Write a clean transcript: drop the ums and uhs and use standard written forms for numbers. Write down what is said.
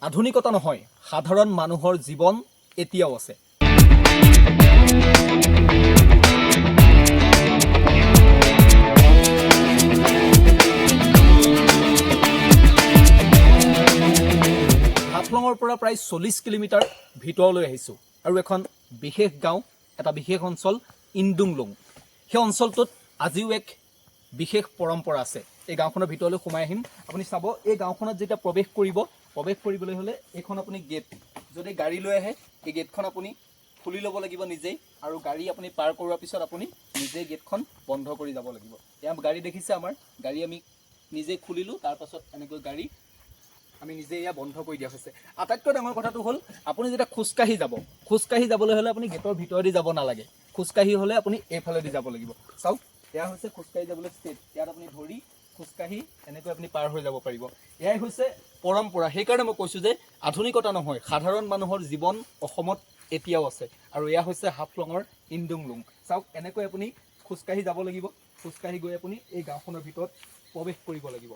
আধুনিকতা নহয়, সাধাৰণ মানুহৰ জীৱন এতিয়াও আছে। হাফলঙৰ পৰা প্ৰায় 40 কিলোমিটাৰ ভিতৰলৈ আহিছোঁ আৰু এখন বিশেষ গাঁও, এটা বিশেষ অঞ্চল ইন্দুংলুং। সেই অঞ্চলটোত আজিও এক বিশেষ পৰম্পৰা আছে। এই গাঁওখনৰ ভিতৰলৈ সোমাই আহিম। আপুনি চাব, এই গাঁওখনত যেতিয়া প্ৰৱেশ কৰিবলৈ হ'লে এইখন আপুনি গেট, যদি গাড়ী লৈ আহে এই গেটখন আপুনি খুলি ল'ব লাগিব নিজেই, আৰু গাড়ী আপুনি পাৰ কৰোৱাৰ পিছত আপুনি নিজেই গেটখন বন্ধ কৰি যাব লাগিব। এয়া গাড়ী দেখিছে, আমাৰ গাড়ী আমি নিজেই খুলিলোঁ, তাৰপাছত এনেকৈ গাড়ী আমি নিজে এয়া বন্ধ কৰি দিয়া হৈছে। আটাইতকৈ ডাঙৰ কথাটো হ'ল, আপুনি যেতিয়া খোজকাঢ়ি যাবলৈ হ'লে আপুনি গেটৰ ভিতৰেদি যাব নালাগে। খোজকাঢ়ি হ'লে আপুনি এইফালেদি যাব লাগিব। চাওক, এয়া হৈছে খোজকাঢ়ি যাবলৈ ষ্টেপ। ইয়াত আপুনি ধৰি খোজকাঢ়ি এনেকৈ আপুনি পাৰ হৈ যাব পাৰিব। এয়াই হৈছে পৰম্পৰা। সেইকাৰণে মই কৈছোঁ যে আধুনিকতা নহয়, সাধাৰণ মানুহৰ জীৱন অসমত এতিয়াও আছে। আৰু এয়া হৈছে হাফলঙৰ ইন্দুংলুং। চাওক, এনেকৈ আপুনি খোজকাঢ়ি যাব লাগিব। খোজকাঢ়ি গৈ আপুনি এই গাঁওখনৰ ভিতৰত প্ৰৱেশ কৰিব লাগিব।